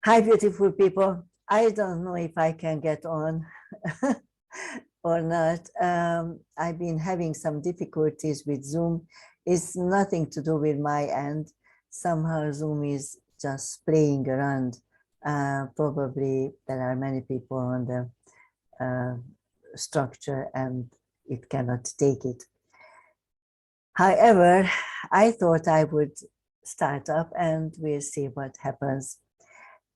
Hi, beautiful people. I don't know if I can get on or not. I've been having some difficulties with Zoom. It's nothing to do with my end. Somehow Zoom is just playing around. Probably there are many people on the structure and it cannot take it. However, I thought I would start up and we'll see what happens.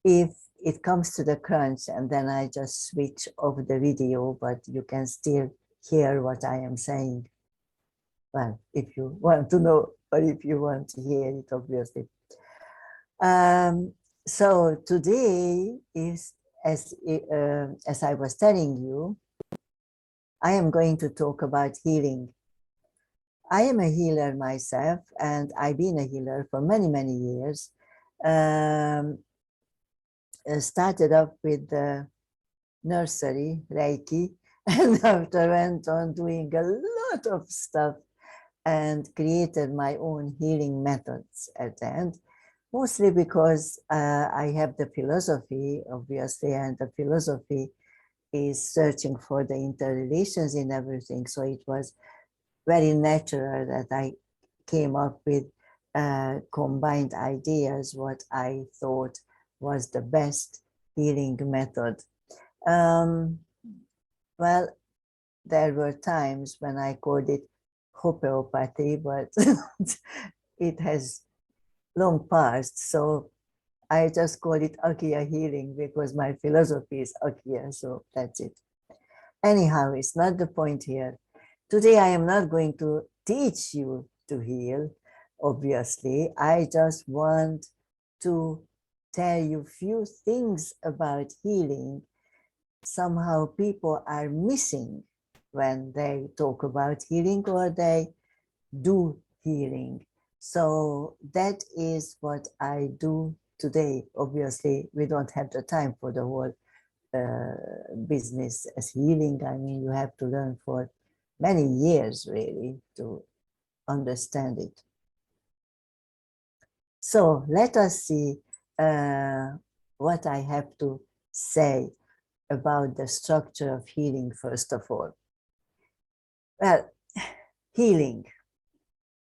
If it comes to the crunch and then I just switch off the video, but you can still hear what I am saying. Well, if you want to know, or if you want to hear it, obviously. So today is, as I was telling you, I am going to talk about healing. I am a healer myself, and I've been a healer for many, many years. Started up with the nursery, Reiki, and after went on doing a lot of stuff and created my own healing methods at the end, mostly because I have the philosophy, obviously, and the philosophy is searching for the interrelations in everything. So it was very natural that I came up with combined ideas, what I thought was the best healing method. Well, there were times when I called it homeopathy, but it has long passed. So I just call it Akya healing because my philosophy is Akya, so that's it. Anyhow, it's not the point here. Today I am not going to teach you to heal, obviously. I just want to tell you few things about healing. Somehow people are missing when they talk about healing or they do healing. So that is what I do today. Obviously, we don't have the time for the whole business as healing. I mean, you have to learn for many years really to understand it. So let us see what I have to say about the structure of healing, first of all. Well, healing.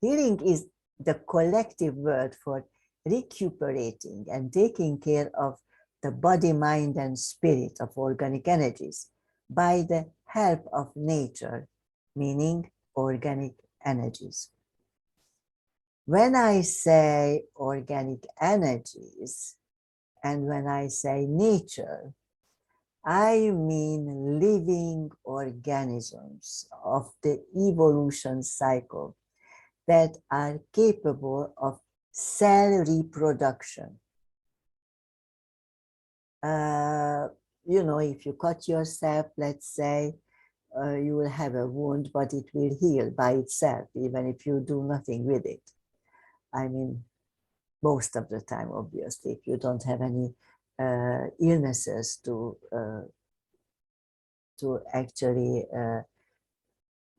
Healing is the collective word for recuperating and taking care of the body, mind, and spirit of organic energies by the help of nature, meaning organic energies. When I say organic energies and when I say nature, I mean living organisms of the evolution cycle that are capable of cell reproduction. You know, if you cut yourself, let's say, you will have a wound, but it will heal by itself, even if you do nothing with it. I mean, most of the time, obviously, if you don't have any illnesses to actually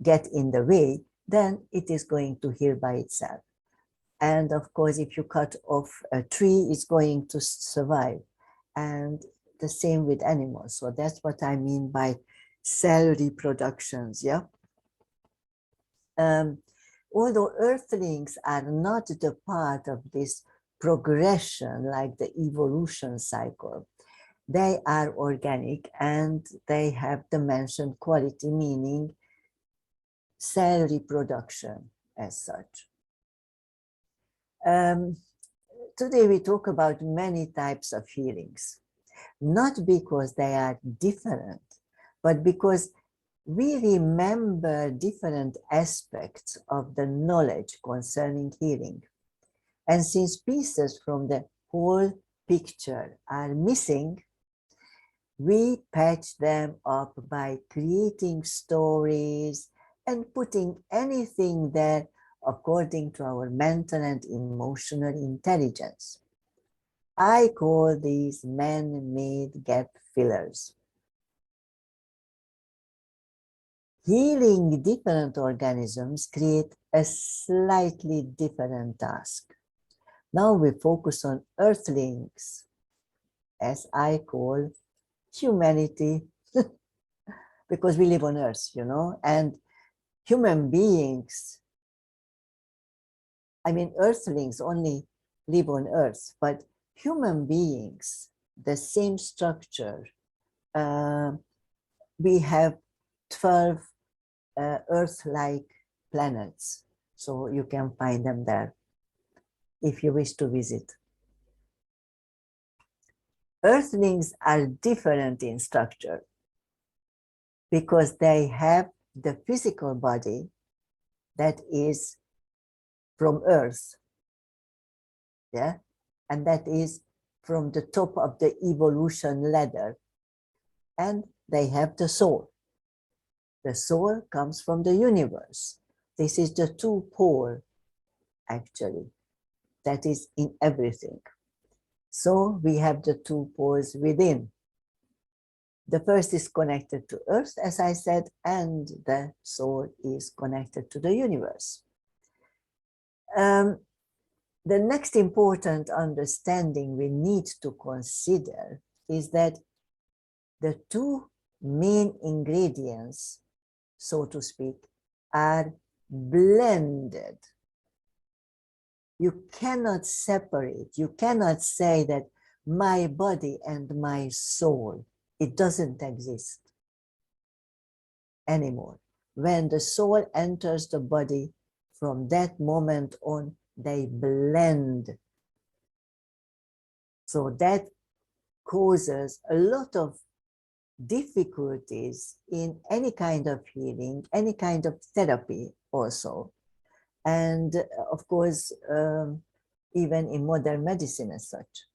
get in the way, then it is going to heal by itself. And of course, if you cut off a tree, it's going to survive. And the same with animals. So that's what I mean by cell reproductions, yeah? Although earthlings are not the part of this progression like the evolution cycle, they are organic and they have the mentioned quality, meaning cell reproduction as such. Today we talk about many types of healings, not because they are different, but because we remember different aspects of the knowledge concerning healing. And since pieces from the whole picture are missing, we patch them up by creating stories and putting anything there according to our mental and emotional intelligence. I call these man-made gap fillers. Healing different organisms create a slightly different task. Now we focus on earthlings. as I call humanity, because we live on Earth, you know, and human beings, I mean, Earthlings only live on Earth, but human beings, the same structure. We have 12 Earth-like planets, so you can find them there if you wish to visit. Earthlings are different in structure because they have the physical body that is from Earth, yeah, and that is from the top of the evolution ladder, and they have the soul. The soul comes from the universe. This is the two pole, actually, that is in everything. So we have the two poles within. The first is connected to Earth, as I said, and the soul is connected to the universe. The next important understanding we need to consider is that the two main ingredients, so to speak, are blended. You cannot separate, you cannot say that my body and my soul, it doesn't exist anymore. When the soul enters the body, from that moment on, they blend. So that causes a lot of difficulties in any kind of healing, any kind of therapy also. And of course, even in modern medicine as such.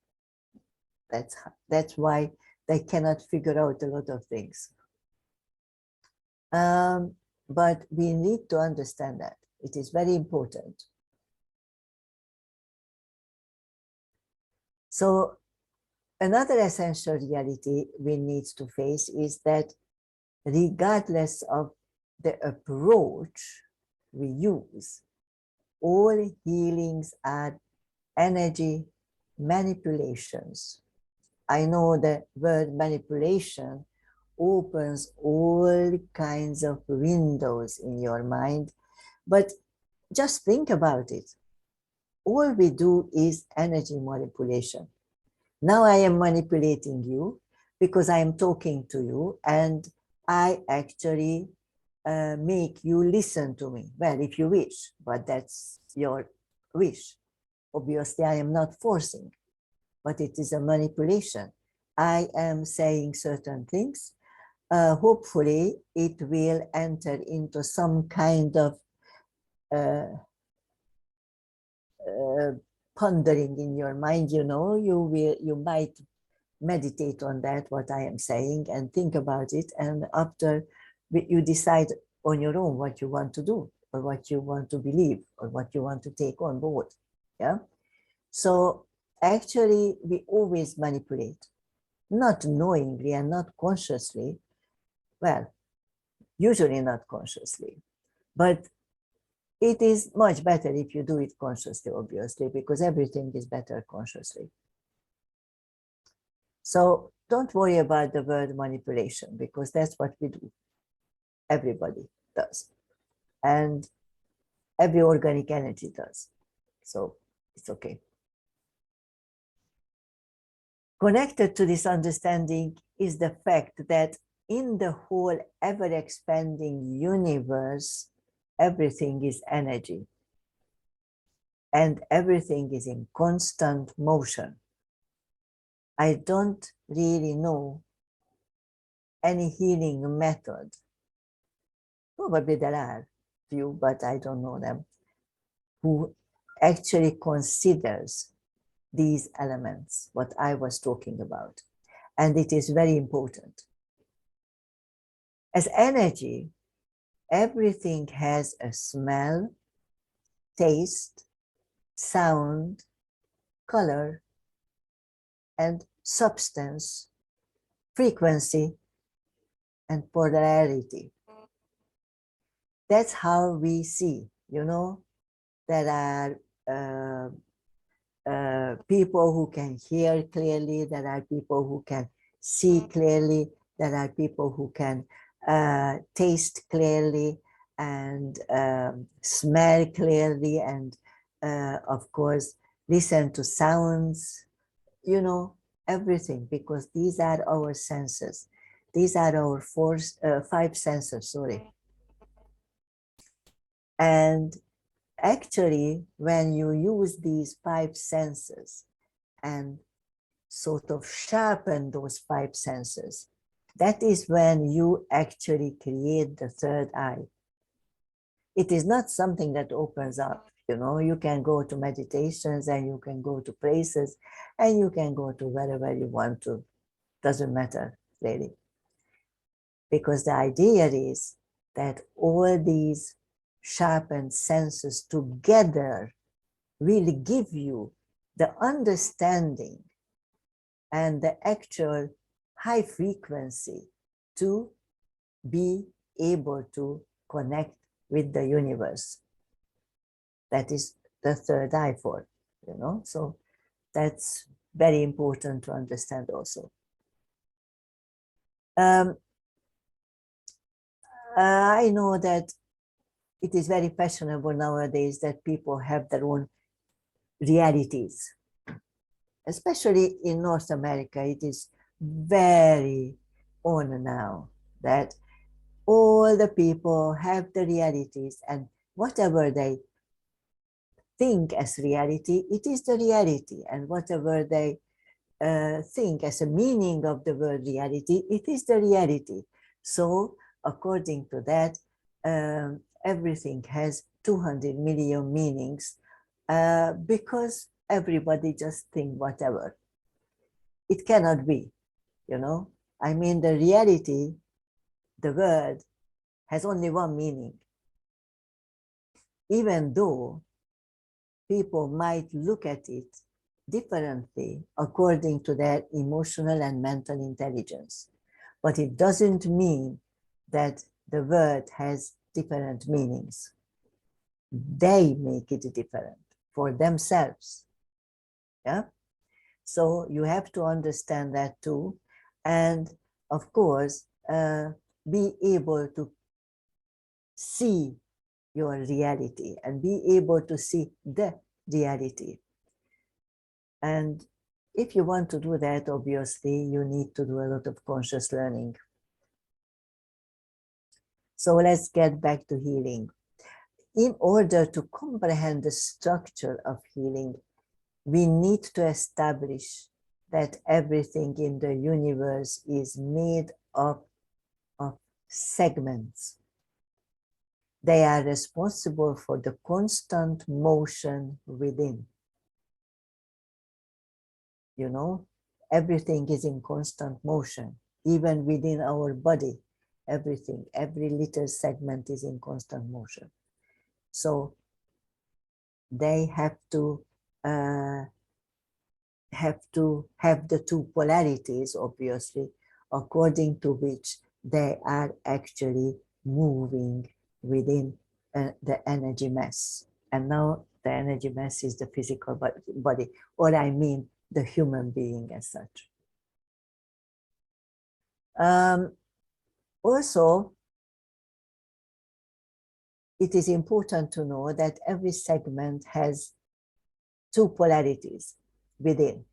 That's why they cannot figure out a lot of things. But we need to understand that. It is very important. So another essential reality we need to face is that regardless of the approach we use, all healings are energy manipulations. I know the word manipulation opens all kinds of windows in your mind, but just think about it. All we do is energy manipulation. Now I am manipulating you because I am talking to you and I actually make you listen to me. Well, if you wish, but that's your wish. Obviously, I am not forcing, but it is a manipulation. I am saying certain things. Hopefully, it will enter into some kind of pondering in your mind. You know, you might meditate on that, what I am saying, and think about it. And after you decide on your own what you want to do, or what you want to believe, or what you want to take on board. Yeah. So actually, we always manipulate, not knowingly and not consciously. Well, usually not consciously, but it is much better if you do it consciously, obviously, because everything is better consciously. So don't worry about the word manipulation, because that's what we do. Everybody does. And every organic energy does. So it's okay. Connected to this understanding is the fact that in the whole ever-expanding universe, everything is energy. And everything is in constant motion. I don't really know any healing method. Probably there are few, but I don't know them, who actually considers these elements, what I was talking about. And it is very important. As energy, everything has a smell, taste, sound, color, and substance, frequency, and polarity. That's how we see, you know. There are people who can hear clearly, there are people who can see clearly, there are people who can taste clearly and smell clearly, and of course listen to sounds, you know, everything, because these are our senses. These are our five senses, sorry. And actually, when you use these five senses and sort of sharpen those five senses, that is when you actually create the third eye. It is not something that opens up. You know, you can go to meditations and you can go to places and you can go to wherever you want to. Doesn't matter, really. Because the idea is that all these sharpened senses together really give you the understanding and the actual high frequency to be able to connect with the universe. That is the third eye for, you know, so that's very important to understand also. I know that it is very fashionable nowadays that people have their own realities. Especially in North America, it is very on now that all the people have the realities, and whatever they think as reality, it is the reality, and whatever they think as a meaning of the word reality, it is the reality. So according to that, everything has 200 million meanings because everybody just think whatever. It cannot be, you know. I mean, the reality, the word, has only one meaning. Even though people might look at it differently according to their emotional and mental intelligence. But it doesn't mean that the word has different meanings. They make it different for themselves. Yeah. So you have to understand that too. And of course, be able to see your reality and be able to see the reality. And if you want to do that, obviously, you need to do a lot of conscious learning. So let's get back to healing. In order to comprehend the structure of healing, we need to establish that everything in the universe is made up of segments. They are responsible for the constant motion within. You know, everything is in constant motion, even within our body. Everything, every little segment is in constant motion. So they have to have the two polarities, obviously, according to which they are actually moving within the energy mass. And now the energy mass is the physical body, or I mean the human being as such. Also, it is important to know that every segment has two polarities within,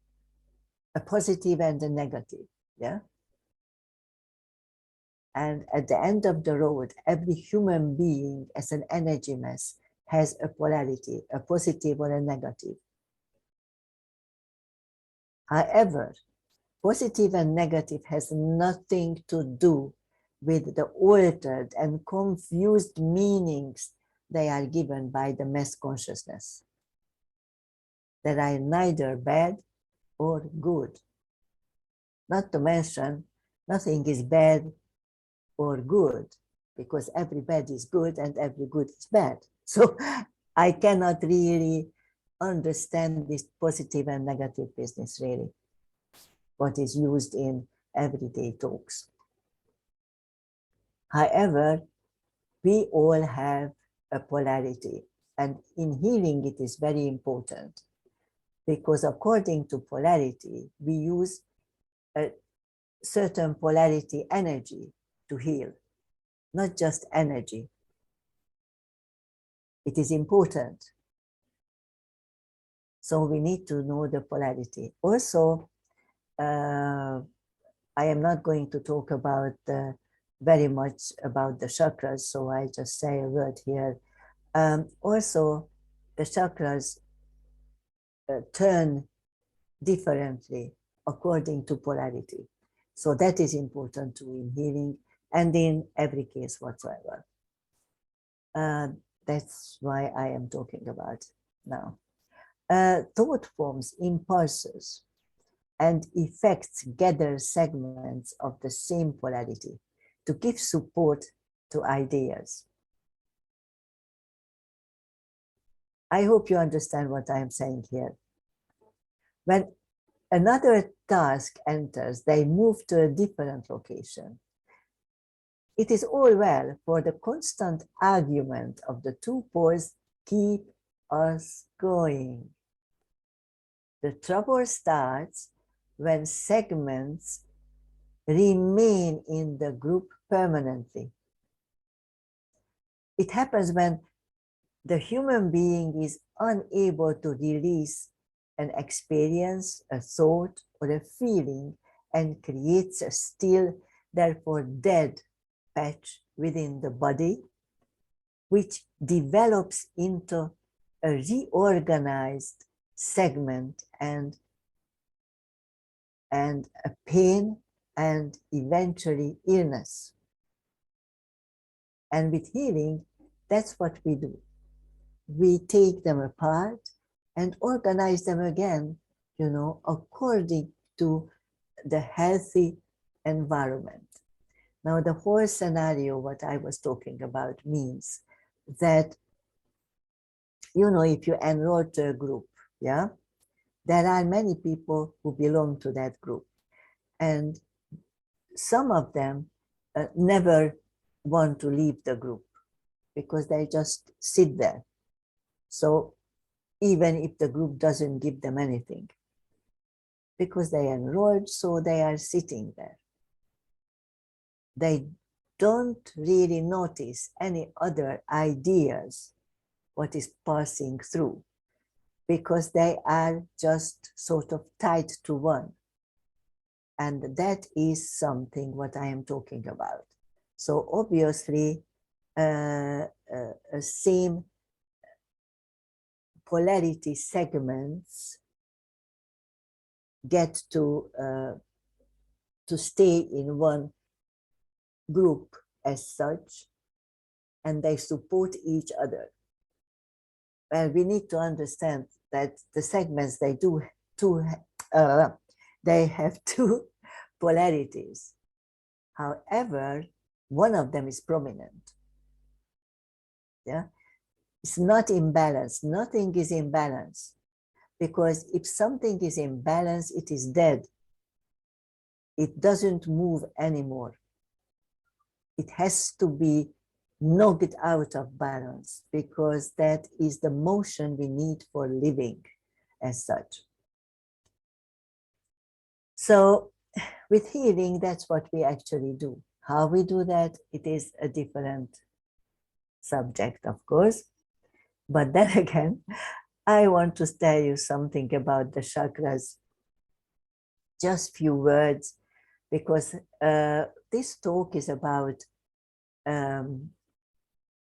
a positive and a negative, yeah? And at the end of the road, every human being as an energy mass has a polarity, a positive or a negative. However, positive and negative has nothing to do with the altered and confused meanings they are given by the mass consciousness. That are neither bad or good. Not to mention, nothing is bad or good, because every bad is good and every good is bad. So I cannot really understand this positive and negative business, really, what is used in everyday talks. However, we all have a polarity, and in healing it is very important because according to polarity, we use a certain polarity energy to heal, not just energy. It is important. So we need to know the polarity. Also, I am not going to talk about very much about the chakras, so I just say a word here. Also, the chakras turn differently according to polarity. So that is important too in healing and in every case whatsoever. That's why I am talking about now. Thought forms, impulses, and effects gather segments of the same polarity to give support to ideas. I hope you understand what I am saying here. When another task enters, they move to a different location. It is all well, for the constant argument of the two poles keep us going. The trouble starts when segments remain in the group permanently. It happens when the human being is unable to release an experience, a thought, or a feeling, and creates a still, therefore dead patch within the body, which develops into a reorganized segment and a pain and eventually illness. And with healing, that's what we do. We take them apart and organize them again, according to the healthy environment. Now, the whole scenario, what I was talking about, means that, if you enroll to a group, yeah, there are many people who belong to that group. And some of them never want to leave the group because they just sit there. So even if the group doesn't give them anything, because they enrolled, so they are sitting there. They don't really notice any other ideas, what is passing through, because they are just sort of tied to one. And that is something what I am talking about. So obviously, same polarity segments get to stay in one group as such, and they support each other. Well, we need to understand that the segments, they have two polarities. However, one of them is prominent. Yeah, it's not in balance. Nothing is in balance, because if something is in balance, it is dead. It doesn't move anymore. It has to be knocked out of balance, because that is the motion we need for living as such. So with healing, that's what we actually do. How we do that, it is a different subject, of course. But then again, I want to tell you something about the chakras. Just few words, because this talk is about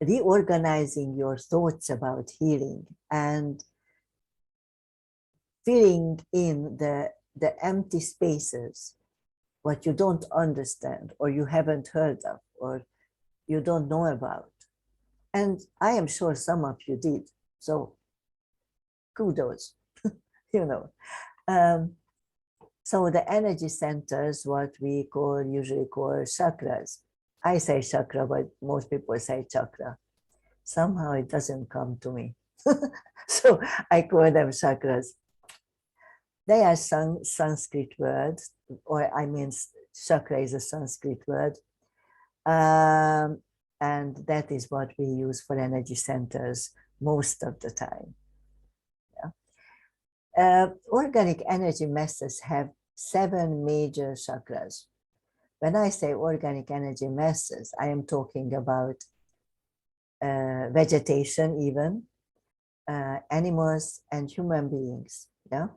reorganizing your thoughts about healing and filling in the empty spaces, what you don't understand, or you haven't heard of, or you don't know about. And I am sure some of you did. So kudos, So the energy centers, what we usually call chakras. I say chakra, but most people say chakra. Somehow it doesn't come to me. So I call them chakras. They are Sanskrit words, or I mean, chakra is a Sanskrit word. And that is what we use for energy centers most of the time. Yeah. Organic energy masses have 7 major chakras. When I say organic energy masses, I am talking about vegetation even, animals and human beings, yeah?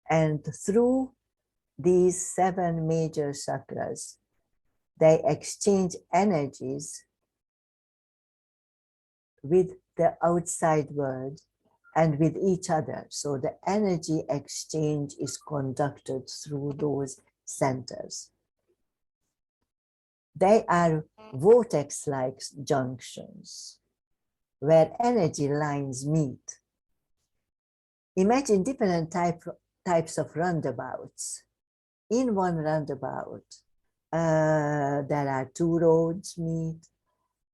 And through these 7 major chakras, they exchange energies with the outside world and with each other. So the energy exchange is conducted through those centers. They are vortex-like junctions where energy lines meet. Imagine different types of roundabouts. In one roundabout, there are 2 roads meet,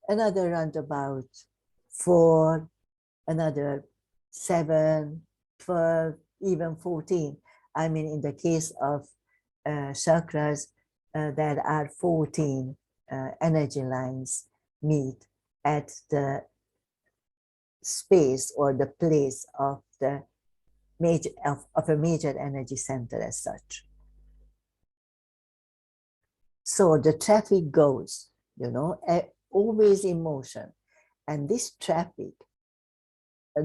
another roundabout 4, another 7, 12, even 14. I mean, in the case of chakras, there are 14 energy lines meet at the space or the place of the major of a major energy center as such. So the traffic goes, you know, always in motion, and this traffic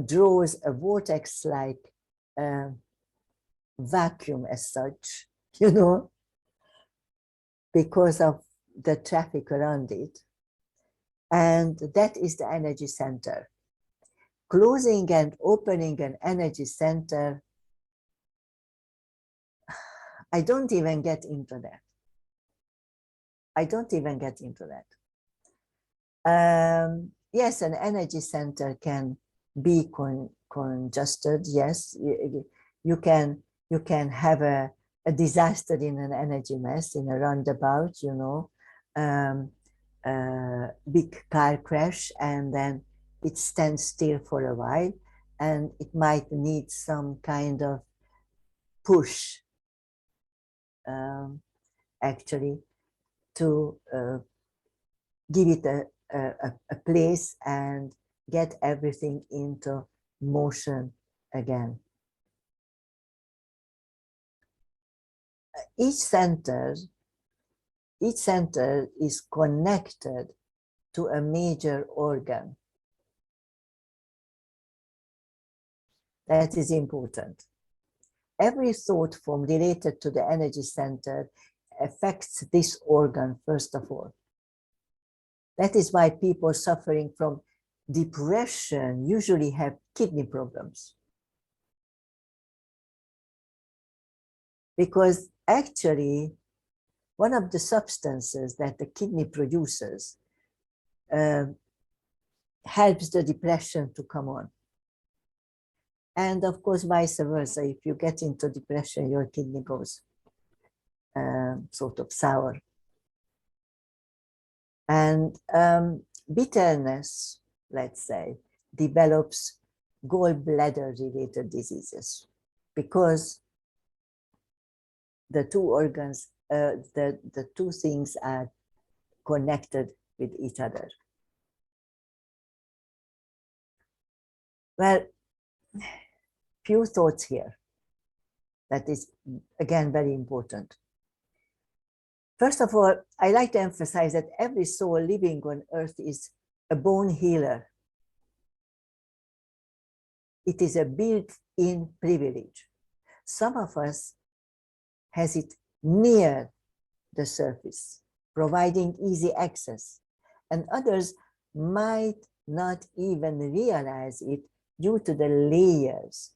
draws a vortex-like vacuum as such, you know, because of the traffic around it. And that is the energy center. Closing and opening an energy center, I don't even get into that. I don't even get into that. Yes, an energy center can be congested. Yes, you can have a disaster in an energy mass, in a roundabout, you know, big car crash, and then it stands still for a while, and it might need some kind of push, actually, to give it a place and get everything into motion again. Each center is connected to a major organ. That is important. Every thought form related to the energy center affects this organ first of all. That is why people suffering from depression usually have kidney problems. Because actually, one of the substances that the kidney produces helps the depression to come on. And of course, vice versa. If you get into depression, your kidney goes sort of sour. And bitterness, let's say, develops gallbladder-related diseases because the two organs, the two things are connected with each other. Well, few thoughts here. That is, again, very important. First of all, I like to emphasize that every soul living on earth is a bone healer. It is a built-in privilege. Some of us has it near the surface, providing easy access, and others might not even realize it due to the layers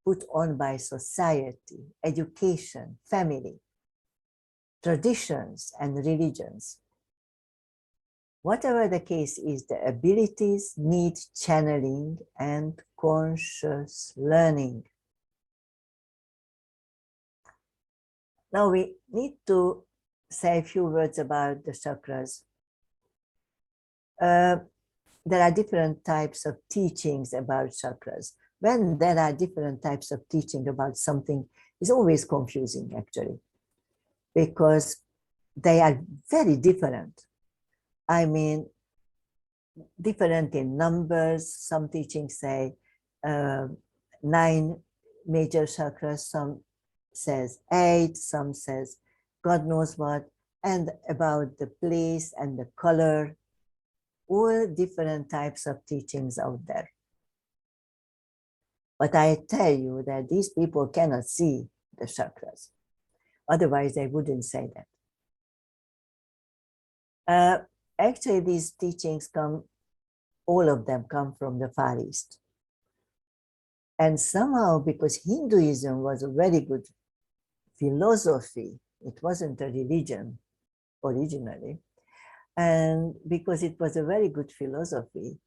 put on by society, education, family, traditions, and religions. Whatever the case is, the abilities need channeling and conscious learning. Now we need to say a few words about the chakras. There are different types of teachings about chakras. When there are different types of teaching about something, it's always confusing, actually, because they are very different. I mean, different in numbers. Some teachings say 9 major chakras, some says 8, some says God knows what, and about the place and the color, all different types of teachings out there. But I tell you that these people cannot see the chakras. Otherwise, they wouldn't say that. Actually, these teachings come, all of them come from the Far East. And somehow, because Hinduism was a very good philosophy, it wasn't a religion originally, and because it was a very good philosophy,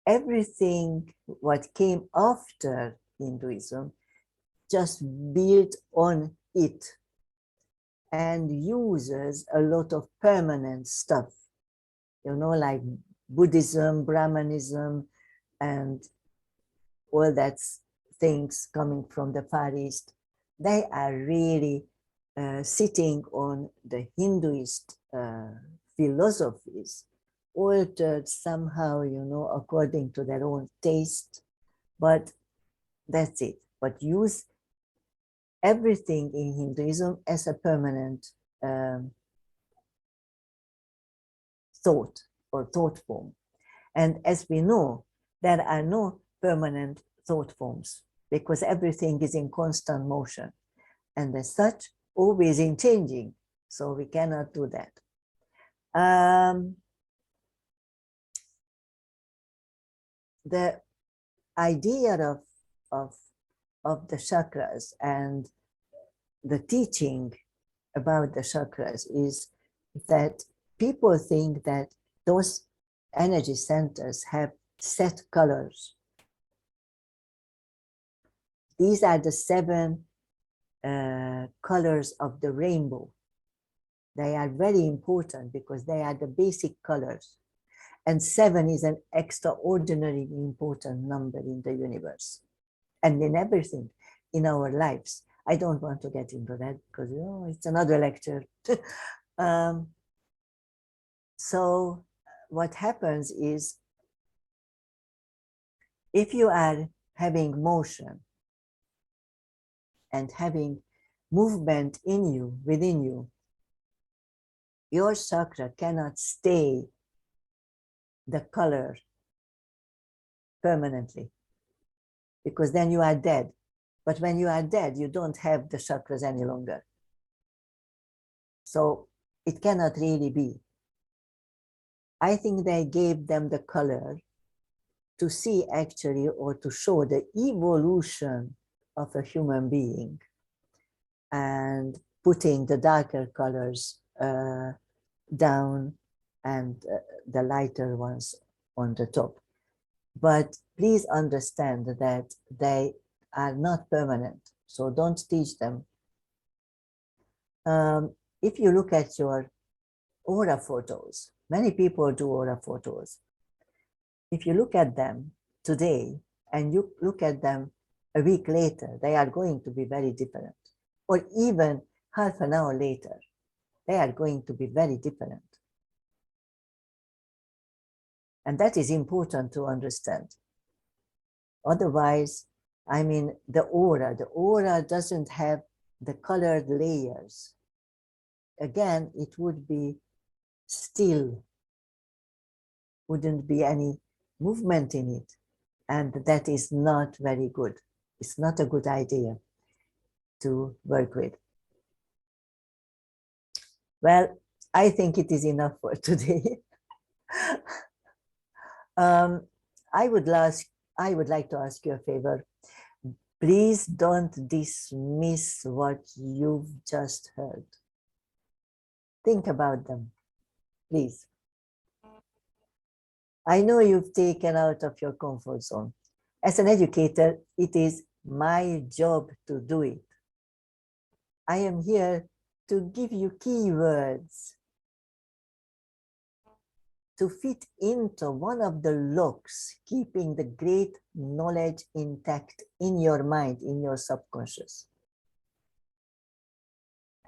everything what came after Hinduism just built on it and uses a lot of permanent stuff, you know, like Buddhism, Brahmanism, and all that things coming from the Far East. They are really sitting on the Hinduist philosophies, altered somehow, you know, according to their own taste, but that's it. But use everything in Hinduism as a permanent thought or thought form. And as we know, there are no permanent thought forms because everything is in constant motion and as such, always in changing. So we cannot do that. The idea of the chakras and the teaching about the chakras is that people think that those energy centers have set colors. These are the 7 colors of the rainbow. They are very important because they are the basic colors. And 7 is an extraordinarily important number in the universe and in everything in our lives. I don't want to get into that because, you know, it's another lecture. So what happens is, if you are having motion and having movement in you, within you, your chakra cannot stay the color permanently because then you are dead. But when you are dead, you don't have the chakras any longer. So it cannot really be. I think they gave them the color to see actually, or to show the evolution of a human being, and putting the darker colors down and the lighter ones on the top. But please understand that they are not permanent, so don't teach them. If you look at your aura photos, many people do aura photos. If you look at them today and you look at them a week later, they are going to be very different. Or even half an hour later, they are going to be very different. And that is important to understand. Otherwise, I mean, the aura doesn't have the colored layers. Again, it would be still, wouldn't be any movement in it. And that is not very good. It's not a good idea to work with. Well, I think it is enough for today. I would like to ask you a favor. Please don't dismiss what you've just heard. Think about them, please. I know you've taken out of your comfort zone. As an educator, it is my job to do it. I am here to give you keywords to fit into one of the locks, keeping the great knowledge intact in your mind, in your subconscious.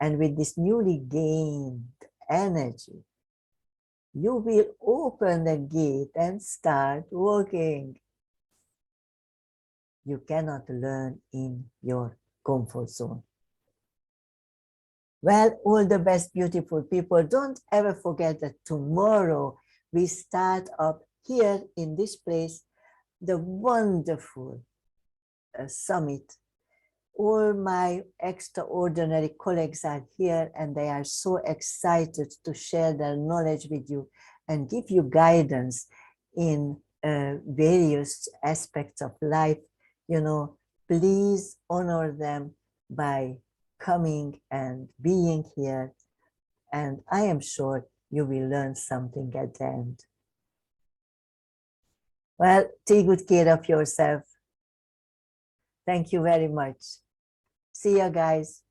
And with this newly gained energy, you will open the gate and start walking. you cannot learn in your comfort zone. Well, all the best, beautiful people. Don't ever forget that tomorrow we start up here in this place, the wonderful summit. All my extraordinary colleagues are here and they are so excited to share their knowledge with you and give you guidance in various aspects of life. You know, please honor them by coming and being here. And I am sure you will learn something at the end. Well, take good care of yourself. Thank you very much. See you guys.